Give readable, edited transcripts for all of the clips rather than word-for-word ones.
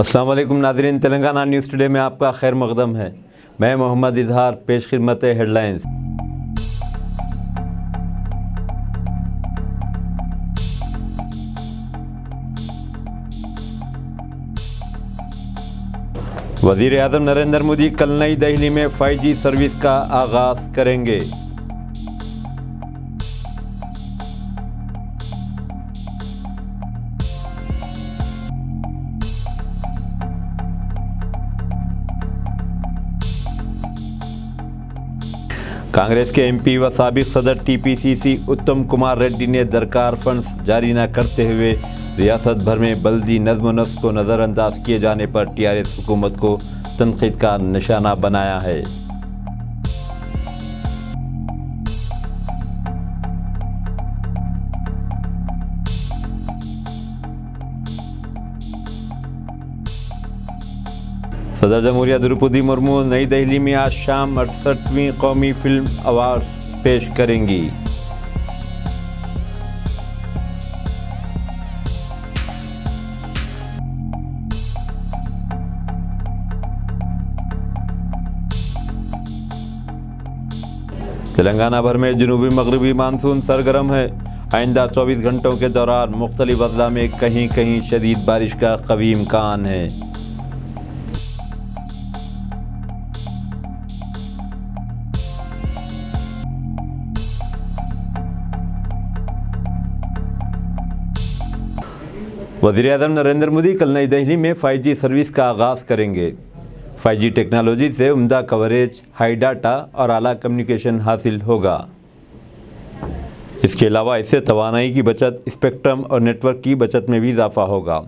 السلام علیکم ناظرین، تلنگانہ نیوز ٹوڈے میں آپ کا خیر مقدم ہے۔ میں محمد اظہار، پیش خدمت ہیڈ لائنز۔ وزیر اعظم نریندر مودی کل نئی دہلی میں 5G سروس کا آغاز کریں گے۔ کانگریس کے ایم پی و سابق صدر TPCC اتم کمار ریڈی نے درکار فنڈز جاری نہ کرتے ہوئے ریاست بھر میں بلدی نظم و نسق کو نظر انداز کیے جانے پر TRS حکومت کو تنقید کا نشانہ بنایا ہے۔ صدر جمہوریہ دروپدی مرمو نئی دہلی میں آج شام 68ویں قومی فلم ایوارڈز پیش کریں گی۔ تلنگانہ بھر میں جنوبی مغربی مانسون سرگرم ہے۔ آئندہ 24 گھنٹوں کے دوران مختلف اضلاع میں کہیں کہیں شدید بارش کا قوی امکان ہے۔ وزیر اعظم نریندر مودی کل نئی دہلی میں 5G سروس کا آغاز کریں گے۔ 5G ٹیکنالوجی سے عمدہ کوریج، ہائی ڈاٹا اور اعلیٰ کمیونیکیشن حاصل ہوگا۔ اس کے علاوہ اس سے توانائی کی بچت، اسپیکٹرم اور نیٹ ورک کی بچت میں بھی اضافہ ہوگا۔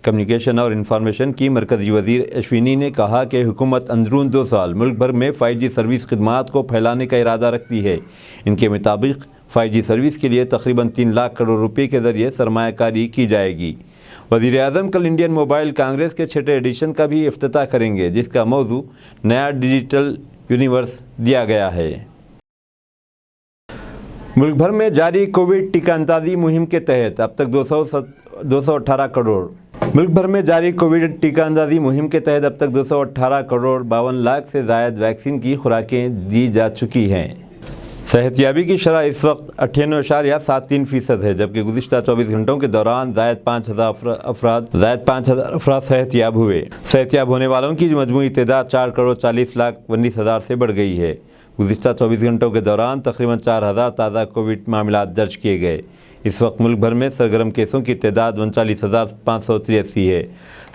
کمیونیکیشن اور انفارمیشن کی مرکزی وزیر اشونی نے کہا کہ حکومت اندرون 2 سال ملک بھر میں 5G سروس خدمات کو پھیلانے کا ارادہ رکھتی ہے۔ ان کے مطابق 5G سروس کے لیے تقریباً 3 لاکھ کروڑ روپے کے ذریعے سرمایہ کاری کی جائے گی۔ وزیر اعظم کل انڈین موبائل کانگریس کے 6 ایڈیشن کا بھی افتتاح کریں گے، جس کا موضوع نیا ڈیجیٹل یونیورس دیا گیا ہے۔ ملک بھر میں جاری کووڈ ٹیکہ اندازی مہم کے تحت اب تک 218 کروڑ ملک بھر میں جاری کووڈ ٹیکہ اندازی مہم کے تحت اب تک 218 کروڑ 52 لاکھ سے زائد ویکسین کی خوراکیں دی جا چکی ہیں۔ صحت یابی کی شرح اس وقت 98.73% ہے، جبکہ گزشتہ 24 گھنٹوں کے دوران زائد 5,000 افراد صحت یاب ہوئے۔ صحت یاب ہونے والوں کی مجموعی تعداد 4,40,19,000 سے بڑھ گئی ہے۔ گزشتہ 24 گھنٹوں کے دوران تقریباً 4,000 تازہ کووڈ معاملات درج کیے گئے۔ اس وقت ملک بھر میں سرگرم کیسوں کی تعداد 39,583 ہے۔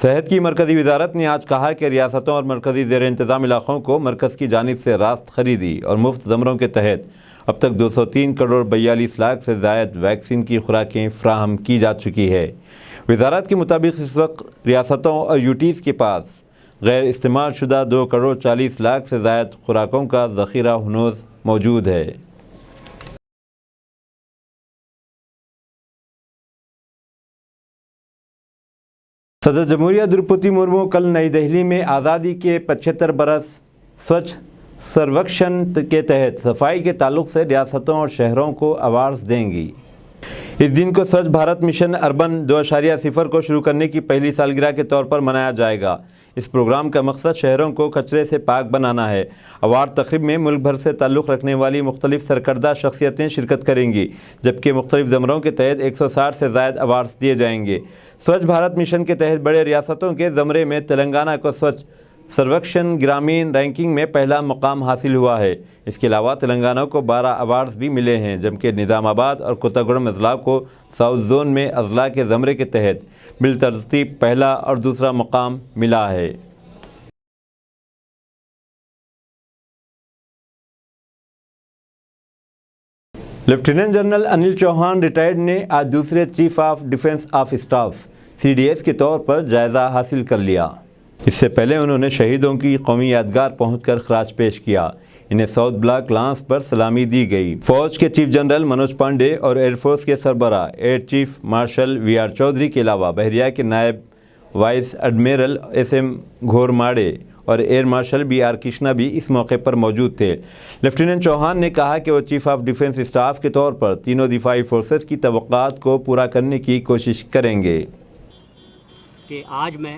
صحت کی مرکزی وزارت نے آج کہا کہ ریاستوں اور مرکزی زیر انتظام علاقوں کو مرکز کی جانب سے راست خریدی اور مفت زمروں کے تحت اب تک 203 کروڑ 42 لاکھ سے زائد ویکسین کی خوراکیں فراہم کی جا چکی ہے۔ وزارت کے مطابق اس وقت ریاستوں اور یوٹیز کے پاس غیر استعمال شدہ 2 کروڑ 40 لاکھ سے زائد خوراکوں کا ذخیرہ ہنوز موجود ہے۔ صدر جمہوریہ دروپدی مرمو کل نئی دہلی میں آزادی کے 75 برس سوچھ سرویکشن کے تحت صفائی کے تعلق سے ریاستوں اور شہروں کو ایوارڈز دیں گی۔ اس دن کو سوچھ بھارت مشن اربن 2.0 کو شروع کرنے کی پہلی سالگرہ کے طور پر منایا جائے گا۔ اس پروگرام کا مقصد شہروں کو کچرے سے پاک بنانا ہے۔ ایوارڈ تقریب میں ملک بھر سے تعلق رکھنے والی مختلف سرکردہ شخصیتیں شرکت کریں گی، جبکہ مختلف زمروں کے تحت 160 سے زائد ایوارڈز دیے جائیں گے۔ سوچھ بھارت مشن کے تحت بڑے ریاستوں کے زمرے میں تلنگانہ کو سوچھ سرویکشن گرامین رینکنگ میں پہلا مقام حاصل ہوا ہے۔ اس کے علاوہ تلنگانہ کو 12 ایوارڈز بھی ملے ہیں، جبکہ نظام آباد اور کوتاگوڑم اضلاع کو ساؤتھ زون میں اضلاع کے زمرے کے تحت بالترتیب پہلا اور دوسرا مقام ملا ہے۔ لیفٹیننٹ جنرل انل چوہان ریٹائرڈ نے آج دوسرے chief of defence of staff CDS کے طور پر جائزہ حاصل کر لیا۔ اس سے پہلے انہوں نے شہیدوں کی قومی یادگار پہنچ کر خراج پیش کیا۔ انہیں ساؤتھ بلاک لانس پر سلامی دی گئی۔ فوج کے چیف جنرل منوج پانڈے اور ایئر فورس کے سربراہ air chief marshal VR Chaudhry کے علاوہ بحریہ کے نائب وائس ایڈمرل SM گھورماڑے اور ایئر مارشل BR کرشنا بھی اس موقع پر موجود تھے۔ لیفٹیننٹ چوہان نے کہا کہ وہ چیف آف ڈیفنس اسٹاف کے طور پر تینوں دفاعی فورسز کی توقعات کو پورا کرنے کی کوشش کریں گے۔ کہ آج میں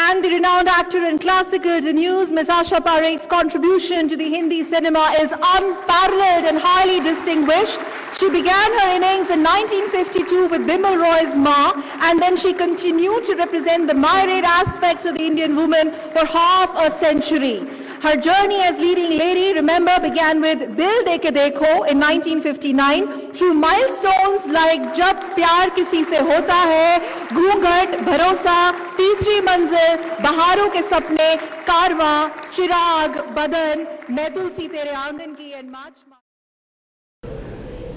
And the renowned actor in classical news, Ms. Asha Parekh's contribution to the Hindi cinema is unparalleled and highly distinguished. She began her innings in 1952 with Bimal Roy's Ma, and then she continued to represent the myriad aspects of the Indian woman for half a century. Her journey as leading lady, remember, began with Dil De Ke Dekho in 1959 through milestones like Jab Pyar Kisi Se Hota Hai, Ghungat, Bharosa, Teesri Manzil, Baharon Ke Sapne, Karwan, Chirag, Badan, Main Tulsi Tere Aangan Ki and March.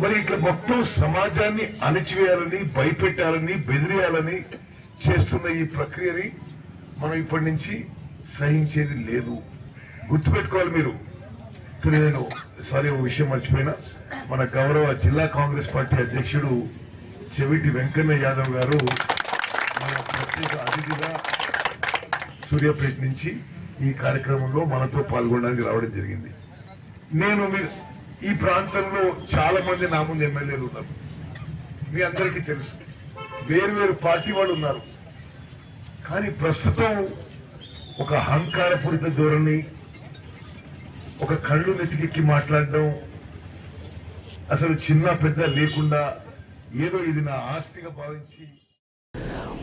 మరి ఇట్లా మొత్తం సమాజాన్ని అణచివేయాలని భయపెట్టాలని బెదిరియాలని చేస్తున్న ఈ ప్రక్రియని మనం ఇప్పటి నుంచి సహించేది లేదు। గుర్తుపెట్టుకోవాలి మీరు, సరే నేను ఓ విషయం మర్చిపోయినా, మన గౌరవ జిల్లా కాంగ్రెస్ పార్టీ అధ్యక్షుడు చెవిటి వెంకన్న యాదవ్ గారు మన ప్రత్యేక అతిథిగా సూర్యాపేట నుంచి ఈ కార్యక్రమంలో మనతో పాల్గొనడానికి రావడం జరిగింది. నేను ఈ ప్రాంతంలో చాలా మంది నా ముందు ఎమ్మెల్యేలు ఉన్నారు, మీ అందరికీ తెలుసు. వేరు పార్టీ వాళ్ళు ఉన్నారు. కానీ ప్రస్తుతం ఒక అహంకారపూరిత ధోరణి, ఒక కళ్ళు నెత్తికెక్కి మాట్లాడడం, అసలు చిన్న పెద్ద లేకుండా ఏదో ఇది నా ఆస్తిగా భావించి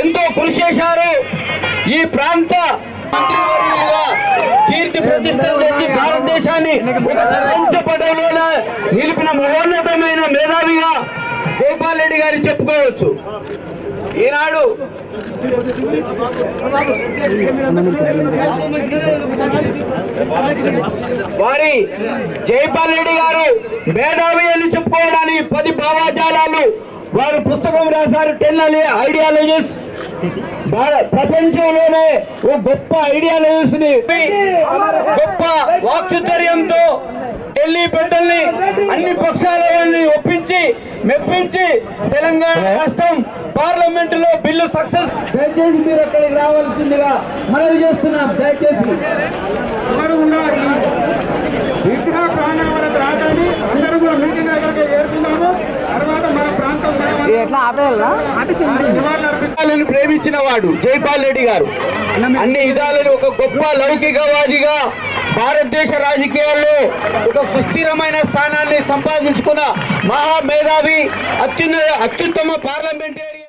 ఎంతో కృషి చేశారు। ఈ ప్రాంత మంత్రివర్యులుగా కీర్తి ప్రతిష్టలు తెచ్చి భారతదేశాన్ని ఒక ప్రపంచ పటంలోన నిలిపిన మహోన్నతమైన మేధావిగా జైపాల్ రెడ్డి గారి చెప్పుకోవచ్చు। ఈనాడు వారి జైపాల్ రెడ్డి గారు మేధావి అని చెప్పుకోవడానికి 10 భావజాలాలు వారు పుస్తకం రాశారు। 10 ఐడియాలజీస్ ప్రపంచంలోనే ఓ గొప్ప ఐడియాలజీస్ ని గొప్ప వాక్చుతర్యంతో ఢిల్లీ పెద్దల్ని అన్ని పక్షాల వాళ్ళని ఒప్పించి మెప్పించి తెలంగాణ రాష్ట్రం పార్లమెంట్ లో బిల్లు సక్సెస్। దయచేసి మీరు అక్కడికి రావాల్సిందిగా మనవి చేస్తున్నాం। దయచేసి పూర్తిగా ప్రాంగణం వరకు రాకండి, అందరూ కూడా మీటింగ్ దగ్గరికి చేరుతున్నాము। తర్వాత మన ప్రాంతం నివాళులను ప్రేమించిన వాడు జైపాల్ రెడ్డి గారు అన్ని విధాలను ఒక గొప్ప లౌకికవాదిగా భారతదేశ రాజకీయాల్లో ఒక సుస్థిరమైన స్థానాన్ని సంపాదించుకున్న మహా మేధావి అత్యుత్తమ పార్లమెంటేరియన్।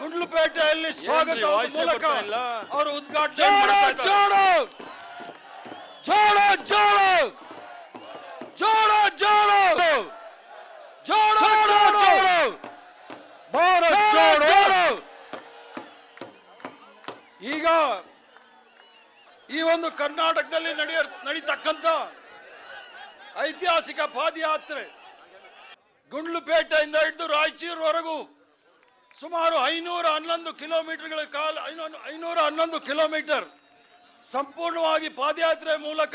ಗುಂಡ್ಲುಪೇಟೆಯಲ್ಲಿ ಸ್ವಾಗತ ಮೂಲಕ ಅವರು ಉದ್ಘಾಟನೆ ಮಾಡ್ತಾ ಇದ್ದಾರೆ। ಜೋಡೋ ಜೋಡೋ ಜೋಡೋ ಜೋಡೋ ಜೋಡೋ ಜೋಡೋ ಭಾರತ್ ಜೋಡೋ। ಈಗ ಈ ಒಂದು ಕರ್ನಾಟಕದಲ್ಲಿ ನಡೀತಕ್ಕಂಥ ಐತಿಹಾಸಿಕ ಪಾದಯಾತ್ರೆ ಗುಂಡ್ಲುಪೇಟೆಯಿಂದ ಹಿಡಿದು ರಾಯಚೂರುವರೆಗೂ ಸುಮಾರು 511 ಕಿಲೋಮೀಟರ್ ಸಂಪೂರ್ಣವಾಗಿ ಪಾದಯಾತ್ರೆ ಮೂಲಕ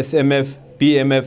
SMF, PMF,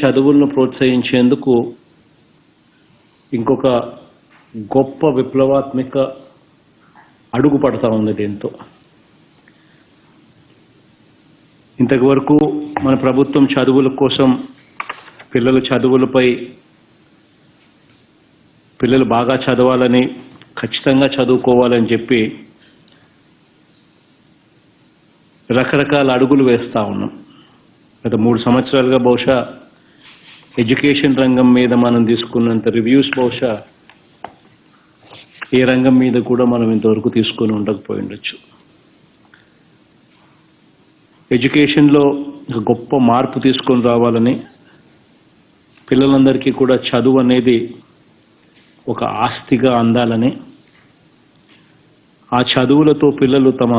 చదువులను ప్రోత్సహించేందుకు ఇంకొక గొప్ప విప్లవాత్మక అడుగు పడతా ఉంది దీంతో। ఇంతవరకు మన ప్రభుత్వం చదువుల కోసం పిల్లల చదువులపై పిల్లలు బాగా చదవాలని, ఖచ్చితంగా చదువుకోవాలని చెప్పి రకరకాల అడుగులు వేస్తూ ఉన్నాం। గత 3 సంవత్సరాలుగా బహుశా ఎడ్యుకేషన్ రంగం మీద మనం తీసుకున్నంత రివ్యూస్ బహుశా ఏ రంగం మీద కూడా మనం ఇంతవరకు తీసుకొని ఉండకపోయి ఉండొచ్చు। ఎడ్యుకేషన్లో ఒక గొప్ప మార్పు తీసుకొని రావాలని, పిల్లలందరికీ కూడా చదువు అనేది ఒక ఆస్తిగా అందాలని, ఆ చదువులతో పిల్లలు తమ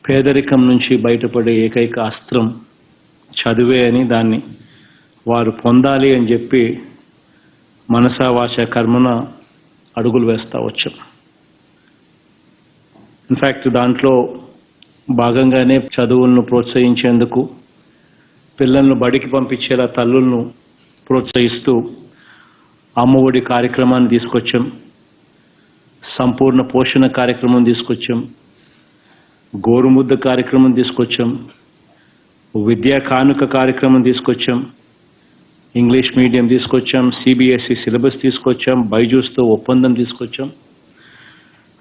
పేదరికం నుంచి బయటపడే ఏకైక అస్త్రం చదువే అని, దాన్ని వారు పొందాలి అని చెప్పి మనసా వాచ కర్మన అడుగులు వేస్తూ వచ్చాం। ఇన్ఫ్యాక్ట్ దాంట్లో భాగంగానే చదువులను ప్రోత్సహించేందుకు, పిల్లలను బడికి పంపించేలా తల్లులను ప్రోత్సహిస్తూ అమ్మఒడి కార్యక్రమాన్ని తీసుకొచ్చాం, సంపూర్ణ పోషణ కార్యక్రమం తీసుకొచ్చాం, గోరుముద్ద కార్యక్రమం తీసుకొచ్చాం, విద్యా కానుక కార్యక్రమం తీసుకొచ్చాం, ఇంగ్లీష్ మీడియం తీసుకొచ్చాం, CBSE సిలబస్ తీసుకొచ్చాం, బైజూస్తో ఒప్పందం తీసుకొచ్చాం,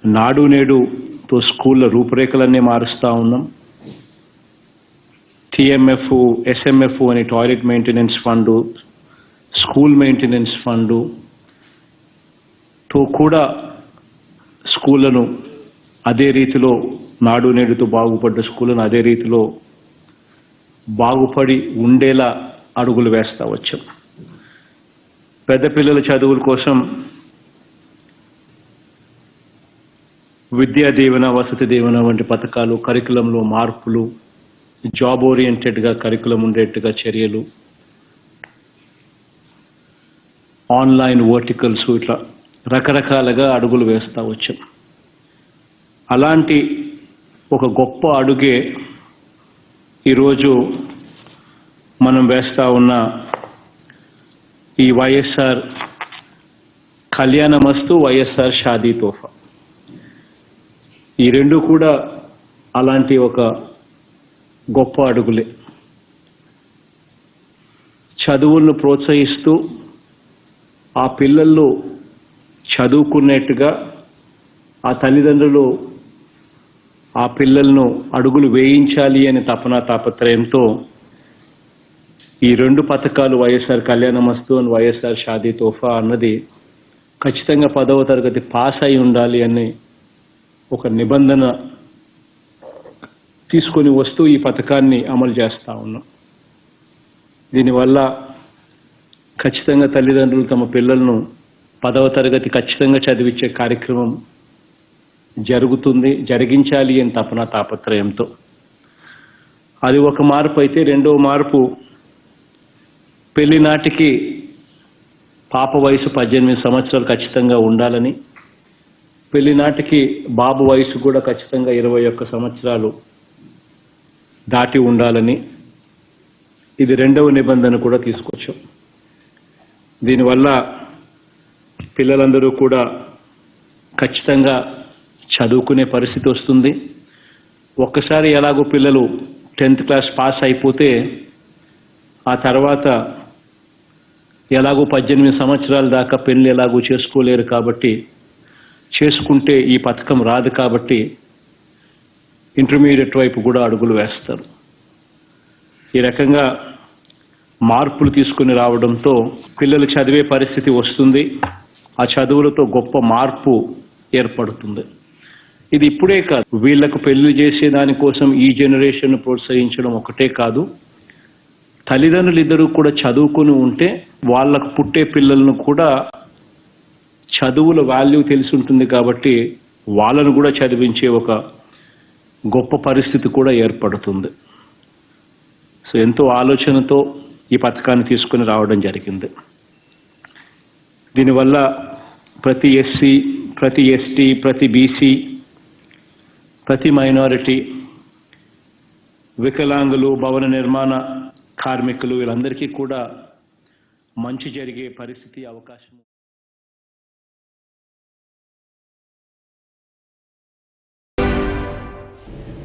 నాడు నేడుతో స్కూళ్ళ రూపురేఖలన్నీ మారుస్తూ ఉన్నాం। TMF, SMF అని toilet maintenance fund, school maintenance fund తో కూడా స్కూళ్ళను అదే రీతిలో, నాడు నేడుతో బాగుపడ్డ స్కూళ్ళను అదే రీతిలో బాగుపడి ఉండేలా అడుగులు వేస్తూ వచ్చాం। పెద్ద పిల్లల చదువుల కోసం విద్యా దీవెన, వసతి దీవెన వంటి పథకాలు, కరికులంలో మార్పులు, జాబ్ ఓరియంటెడ్గా కరికులం ఉండేట్టుగా చర్యలు, ఆన్లైన్ వర్టికల్స్, ఇట్లా రకరకాలుగా అడుగులు వేస్తూ వచ్చాం. అలాంటి ఒక గొప్ప అడుగే ఈరోజు మనం వేస్తూ ఉన్న ఈ వైఎస్ఆర్ కళ్యాణమస్తు, వైఎస్ఆర్ షాదీ తోఫా. ఈ రెండు కూడా అలాంటి ఒక గొప్ప అడుగులే. చదువులను ప్రోత్సహిస్తూ ఆ పిల్లలు చదువుకునేట్టుగా ఆ తల్లిదండ్రులు ఆ పిల్లలను అడుగులు వేయించాలి అనే తాపత్రయంతో ఈ రెండు పథకాలు, వైఎస్ఆర్ కళ్యాణమస్తు అని వైఎస్ఆర్ షాదీ తోఫా అన్నది ఖచ్చితంగా 10వ తరగతి పాస్ అయి ఉండాలి అని ఒక నిబంధన తీసుకొని వస్తూ ఈ పథకాన్ని అమలు చేస్తూ ఉన్నాం. దీనివల్ల ఖచ్చితంగా తల్లిదండ్రులు తమ పిల్లలను 10వ తరగతి ఖచ్చితంగా చదివించే కార్యక్రమం జరిగించాలి అని తాపత్రయంతో. అది ఒక మార్పు అయితే, రెండవ మార్పు పెళ్లి నాటికి పాప వయసు 18 సంవత్సరాలు ఖచ్చితంగా ఉండాలని, పెళ్లి నాటికి బాబు వయసు కూడా ఖచ్చితంగా 21 సంవత్సరాలు దాటి ఉండాలని, ఇది రెండవ నిబంధన కూడా తీసుకొచ్చాం. దీనివల్ల పిల్లలందరూ కూడా ఖచ్చితంగా చదువుకునే పరిస్థితి వస్తుంది. ఒక్కసారి ఎలాగో పిల్లలు 10th క్లాస్ పాస్ అయిపోతే ఆ తర్వాత ఎలాగో 18 సంవత్సరాల దాకా పెళ్లి ఎలాగో చేసుకోలేరు కాబట్టి, చేసుకుంటే ఈ పథకం రాదు కాబట్టి ఇంటర్మీడియట్ వైపు కూడా అడుగులు వేస్తారు. ఈ రకంగా మార్పులు తీసుకుని రావడంతో పిల్లలు చదివే పరిస్థితి వస్తుంది. ఆ చదువులతో గొప్ప మార్పు ఏర్పడుతుంది. ఇది ఇప్పుడే కాదు, వీళ్లకు పెళ్లి చేసే దానికోసం ఈ జనరేషన్ ప్రోత్సహించడం ఒకటే కాదు, తల్లిదండ్రులు ఇద్దరు కూడా చదువుకుని ఉంటే వాళ్ళకు పుట్టే పిల్లలను కూడా చదువుల వాల్యూ తెలిసి ఉంటుంది కాబట్టి వాళ్ళను కూడా చదివించే ఒక గొప్ప పరిస్థితి కూడా ఏర్పడుతుంది. సో ఎంతో ఆలోచనతో ఈ పథకాన్ని తీసుకుని రావడం జరిగింది. దీనివల్ల ప్రతి ఎస్సీ, ప్రతి ఎస్టీ, ప్రతి బీసీ, ప్రతి మైనారిటీ, వికలాంగులు, భవన నిర్మాణ కార్మికులు, వీళ్ళందరికీ కూడా మంచి జరిగే పరిస్థితి, అవకాశం.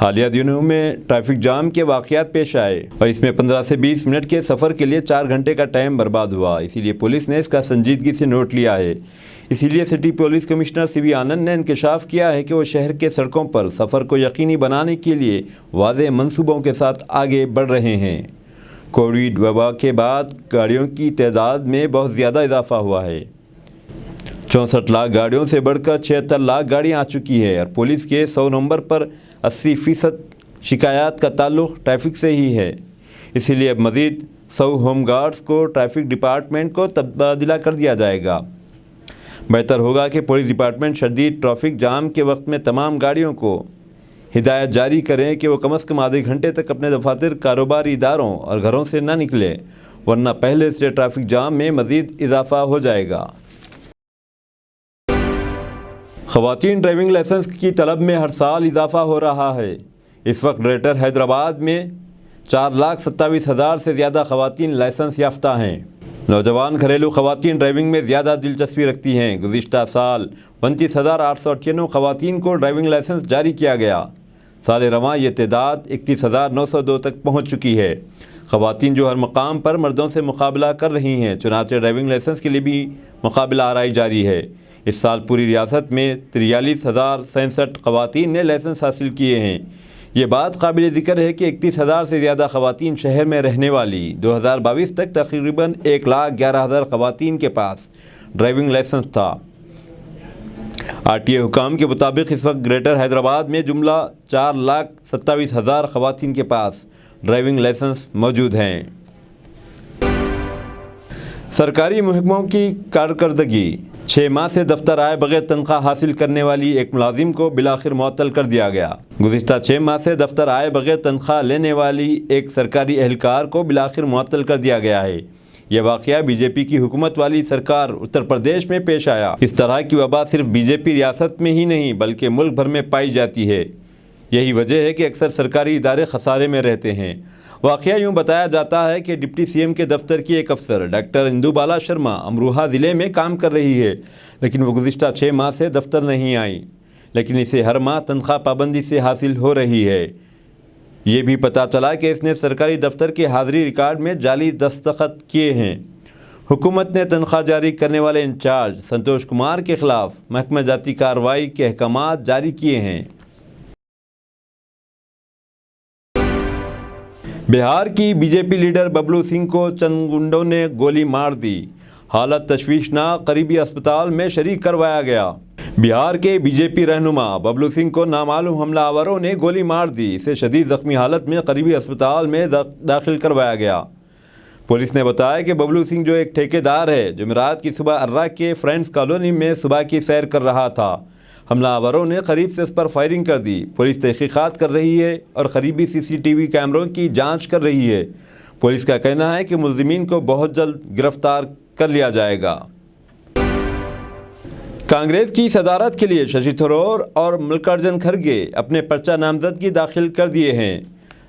حالیہ دنوں میں ٹریفک جام کے واقعات پیش آئے اور اس میں 15 سے 20 منٹ کے سفر کے لیے 4 گھنٹے کا ٹائم برباد ہوا. اسی لیے پولیس نے اس کا سنجیدگی سے نوٹ لیا ہے. اسی لیے سٹی پولیس کمشنر سی وی آنند نے انکشاف کیا ہے کہ وہ شہر کے سڑکوں پر سفر کو یقینی بنانے کے لیے واضح منصوبوں کے ساتھ آگے بڑھ رہے ہیں. کووڈ وبا کے بعد گاڑیوں کی تعداد میں بہت زیادہ اضافہ ہوا ہے. 64 لاکھ گاڑیوں سے بڑھ کر 76 لاکھ گاڑیاں آ چکی ہے اور پولیس کے 100 نمبر پر 80% شکایات کا تعلق ٹریفک سے ہی ہے. اسی لیے اب مزید 100 ہوم گارڈز کو ٹریفک ڈپارٹمنٹ کو تبادلہ کر دیا جائے گا. بہتر ہوگا کہ پولیس ڈپارٹمنٹ شدید ٹریفک جام کے وقت میں تمام گاڑیوں کو ہدایت جاری کریں کہ وہ کم از کم آدھے گھنٹے تک اپنے دفاتر، کاروباری اداروں اور گھروں سے نہ نکلیں، ورنہ پہلے سے ٹریفک جام میں مزید اضافہ ہو جائے گا. خواتین ڈرائیونگ لائسنس کی طلب میں ہر سال اضافہ ہو رہا ہے. اس وقت گریٹر حیدرآباد میں 4,27,000 سے زیادہ خواتین لائسنس یافتہ ہیں. نوجوان گھریلو خواتین ڈرائیونگ میں زیادہ دلچسپی رکھتی ہیں. گزشتہ سال 29,898 خواتین کو ڈرائیونگ لائسنس جاری کیا گیا. سال رواں یہ تعداد 31,902 تک پہنچ چکی ہے. خواتین جو ہر مقام پر مردوں سے مقابلہ کر رہی ہیں، چنانچہ ڈرائیونگ لائسنس کے لیے بھی مقابلہ آرائی جاری ہے. اس سال پوری ریاست میں 43,067 خواتین نے لائسنس حاصل کیے ہیں. یہ بات قابل ذکر ہے کہ 31,000 سے زیادہ خواتین شہر میں رہنے والی 2022 تک تقریباً 1,11,000 خواتین کے پاس ڈرائیونگ لائسنس تھا. RTA حکام کے مطابق اس وقت گریٹر حیدرآباد میں جملہ 4,27,000 خواتین کے پاس ڈرائیونگ لائسنس موجود ہیں. سرکاری محکموں کی کارکردگی. 6 ماہ سے دفتر آئے بغیر تنخواہ حاصل کرنے والی ایک ملازم کو بالآخر معطل کر دیا گیا. گزشتہ 6 ماہ سے دفتر آئے بغیر تنخواہ لینے والی ایک سرکاری اہلکار کو بالآخر معطل کر دیا گیا ہے. یہ واقعہ BJP کی حکومت والی سرکار اتر پردیش میں پیش آیا. اس طرح کی وبا صرف BJP ریاست میں ہی نہیں بلکہ ملک بھر میں پائی جاتی ہے. یہی وجہ ہے کہ اکثر سرکاری ادارے خسارے میں رہتے ہیں. واقعہ یوں بتایا جاتا ہے کہ ڈپٹی CM کے دفتر کی ایک افسر ڈاکٹر اندو بالا شرما امروہہ ضلع میں کام کر رہی ہے، لیکن وہ گزشتہ 6 ماہ سے دفتر نہیں آئی، لیکن اسے ہر ماہ تنخواہ پابندی سے حاصل ہو رہی ہے. یہ بھی پتہ چلا کہ اس نے سرکاری دفتر کے حاضری ریکارڈ میں جعلی دستخط کیے ہیں. حکومت نے تنخواہ جاری کرنے والے انچارج سنتوش کمار کے خلاف محکمہ جاتی کارروائی کے احکامات جاری کیے ہیں. بہار کی BJP لیڈر ببلو سنگھ کو چند گنڈوں نے گولی مار دی. حالت تشویشناک، قریبی اسپتال میں شریک کروایا گیا. بہار کے BJP رہنما ببلو سنگھ کو نامعلوم حملہ آوروں نے گولی مار دی. اسے شدید زخمی حالت میں قریبی اسپتال میں داخل کروایا گیا. پولیس نے بتایا کہ ببلو سنگھ جو ایک ٹھیکیدار ہے، جمعرات کی صبح اررا کے فرینڈز کالونی میں صبح کی سیر کر رہا تھا. حملہ آوروں نے قریب سے اس پر فائرنگ کر دی. پولیس تحقیقات کر رہی ہے اور قریبی CCTV کیمروں کی جانچ کر رہی ہے. پولیس کا کہنا ہے کہ ملزمین کو بہت جلد گرفتار کر لیا جائے گا. کانگریس کی صدارت کے لیے ششی تھرور اور ملکارجن کھڑگے اپنے پرچہ نامزدگی داخل کر دیے ہیں.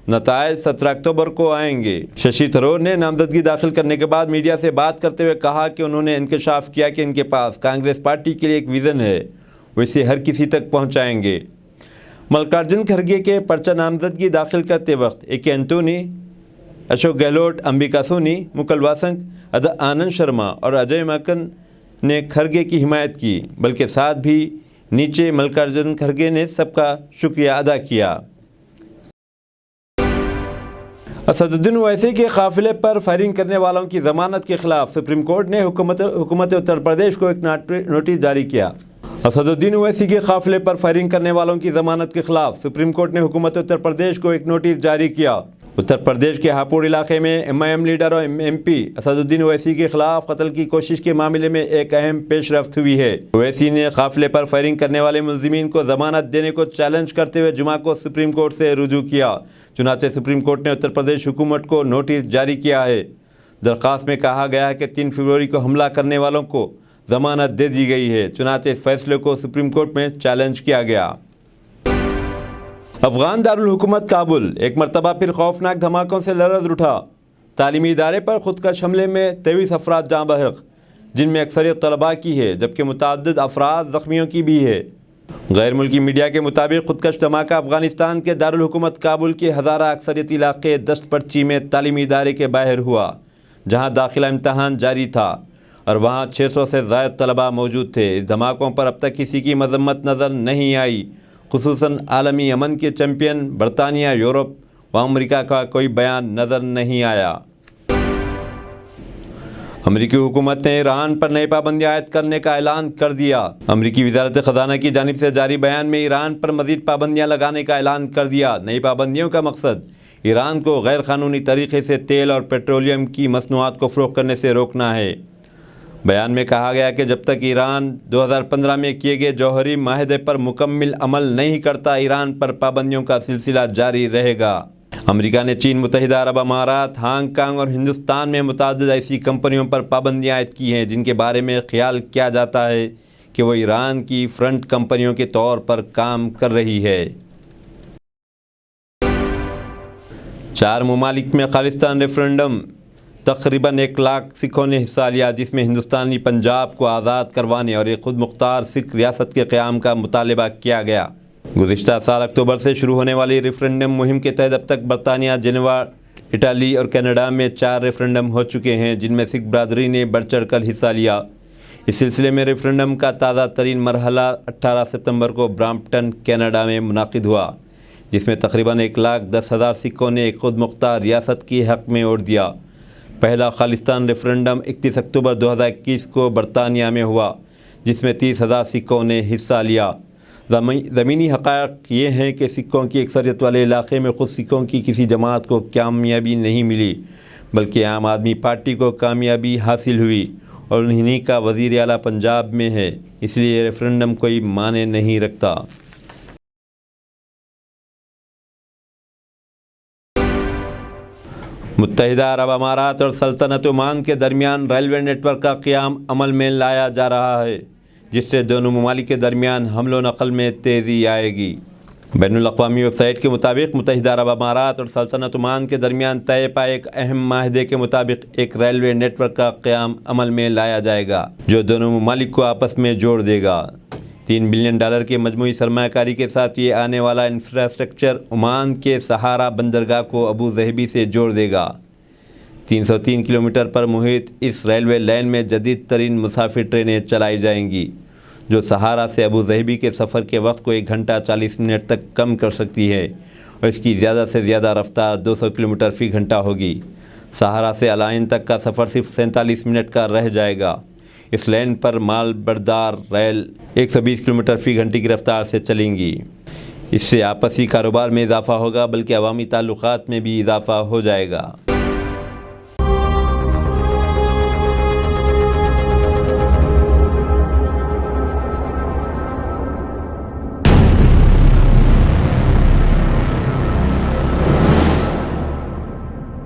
نتائج 17 اکتوبر کو آئیں گے. ششی تھرور نے نامزدگی داخل کرنے کے بعد میڈیا سے بات کرتے ہوئے کہا کہ انہوں نے انکشاف کیا کہ ان کے پاس کانگریس پارٹی کے لیے ایک ویژن ہے، وہ اسے ہر کسی تک پہنچائیں گے. ملکارجن کھڑگے کے پرچہ نامزدگی داخل کرتے وقت AK انٹونی، اشوک گہلوٹ، امبیکا سونی، مکل واسنگ، آنند شرما اور اجے مکن نے کھڑگے کی حمایت کی، بلکہ ساتھ بھی نیچے ملکارجن کھڑگے نے سب کا شکریہ ادا کیا. اسد الدین اویسی کے قافلے پر فائرنگ کرنے والوں کی ضمانت کے خلاف سپریم کورٹ نے حکومت اتر پردیش کو ایک نوٹس جاری کیا. اسد الدین اویسی کے قافلے پر فائرنگ کرنے والوں کی ضمانت کے خلاف سپریم کورٹ نے حکومت اتر پردیش کو ایک نوٹس جاری کیا. اتر پردیش کے ہاپوڑ علاقے میں MIM لیڈر اور MP اسد الدین اویسی کے خلاف قتل کی کوشش کے معاملے میں ایک اہم پیش رفت ہوئی ہے. اویسی نے قافلے پر فائرنگ کرنے والے ملزمین کو ضمانت دینے کو چیلنج کرتے ہوئے جمعہ کو سپریم کورٹ سے رجوع کیا. چنانچہ سپریم کورٹ نے اتر پردیش حکومت کو نوٹس جاری کیا ہے. درخواست میں کہا گیا ہے کہ 3 فروری کو حملہ کرنے والوں کو ضمانت دے دی گئی ہے. چنانچہ اس فیصلے کو سپریم کورٹ میں چیلنج کیا گیا. افغان دارالحکومت کابل ایک مرتبہ پھر خوفناک دھماکوں سے لرز اٹھا. تعلیمی ادارے پر خودکش حملے میں 23 افراد جاں بحق، جن میں اکثریت طلباء کی ہے، جبکہ متعدد افراد زخمیوں کی بھی ہے. غیر ملکی میڈیا کے مطابق خودکش دھماکہ افغانستان کے دارالحکومت کابل کے ہزارہ اکثریتی علاقے دشت پرچی میں تعلیمی ادارے کے باہر ہوا، جہاں داخلہ امتحان جاری تھا اور وہاں 600 سے زائد طلباء موجود تھے۔ اس دھماکوں پر اب تک کسی کی مذمت نظر نہیں آئی، خصوصاً عالمی امن کے چیمپئن برطانیہ، یورپ و امریکہ کا کوئی بیان نظر نہیں آیا۔ امریکی حکومت نے ایران پر نئی پابندیاں عائد کرنے کا اعلان کر دیا۔ امریکی وزارت خزانہ کی جانب سے جاری بیان میں ایران پر مزید پابندیاں لگانے کا اعلان کر دیا۔ نئی پابندیوں کا مقصد ایران کو غیر قانونی طریقے سے تیل اور پیٹرولیم کی مصنوعات کو فروخت کرنے سے روکنا ہے۔ بیان میں کہا گیا کہ جب تک ایران 2015 میں کیے گئے جوہری معاہدے پر مکمل عمل نہیں کرتا، ایران پر پابندیوں کا سلسلہ جاری رہے گا۔ امریکہ نے چین، متحدہ عرب امارات، ہانگ کانگ اور ہندوستان میں متعدد ایسی کمپنیوں پر پابندیاں عائد کی ہیں جن کے بارے میں خیال کیا جاتا ہے کہ وہ ایران کی فرنٹ کمپنیوں کے طور پر کام کر رہی ہے۔ 4 ممالک میں خالصتان ریفرنڈم، تقریباً 1 لاکھ سکھوں نے حصہ لیا، جس میں ہندوستانی پنجاب کو آزاد کروانے اور ایک خود مختار سکھ ریاست کے قیام کا مطالبہ کیا گیا۔ گزشتہ سال اکتوبر سے شروع ہونے والی ریفرنڈم مہم کے تحت اب تک برطانیہ، جنیوا، اٹلی اور کینیڈا میں 4 ریفرنڈم ہو چکے ہیں، جن میں سکھ برادری نے بڑھ چڑھ کر حصہ لیا۔ اس سلسلے میں ریفرنڈم کا تازہ ترین مرحلہ 18 ستمبر کو برامپٹن، کینیڈا میں منعقد ہوا، جس میں تقریباً 1,10,000 سکھوں نے ایک خود مختار ریاست کے حق میں ووٹ دیا۔ پہلا خالصتان ریفرنڈم 31 اکتوبر 2021 کو برطانیہ میں ہوا، جس میں 30,000 سکھوں نے حصہ لیا۔ زمینی حقائق یہ ہیں کہ سکھوں کی اکثریت والے علاقے میں خود سکھوں کی کسی جماعت کو کامیابی نہیں ملی، بلکہ عام آدمی پارٹی کو کامیابی حاصل ہوئی اور انہی کا وزیر اعلیٰ پنجاب میں ہے، اس لیے ریفرنڈم کوئی معنی نہیں رکھتا۔ متحدہ عرب امارات اور سلطنت عمان کے درمیان ریلوے نیٹ ورک کا قیام عمل میں لایا جا رہا ہے، جس سے دونوں ممالک کے درمیان حمل و نقل میں تیزی آئے گی۔ بین الاقوامی ویب سائٹ کے مطابق متحدہ عرب امارات اور سلطنت عمان کے درمیان طے پائے ایک اہم معاہدے کے مطابق ایک ریلوے نیٹ ورک کا قیام عمل میں لایا جائے گا، جو دونوں ممالک کو آپس میں جوڑ دے گا۔ $3 بلین کے مجموعی سرمایہ کاری کے ساتھ یہ آنے والا انفراسٹرکچر عمان کے سہارا بندرگاہ کو ابو ظہبی سے جوڑ دے گا۔ 303 کلومیٹر پر محیط اس ریلوے لائن میں جدید ترین مسافر ٹرینیں چلائی جائیں گی، جو سہارا سے ابو ظہبی کے سفر کے وقت کو 1 گھنٹہ 40 منٹ تک کم کر سکتی ہے اور اس کی زیادہ سے زیادہ رفتار 200 کلومیٹر فی گھنٹہ ہوگی۔ سہارا سے الائن تک کا سفر صرف 47 منٹ کا رہ جائے گا۔ اس لائن پر مال بردار ریل 120 کلومیٹر فی گھنٹے کی رفتار سے چلیں گی۔ اس سے آپسی کاروبار میں اضافہ ہوگا، بلکہ عوامی تعلقات میں بھی اضافہ ہو جائے گا۔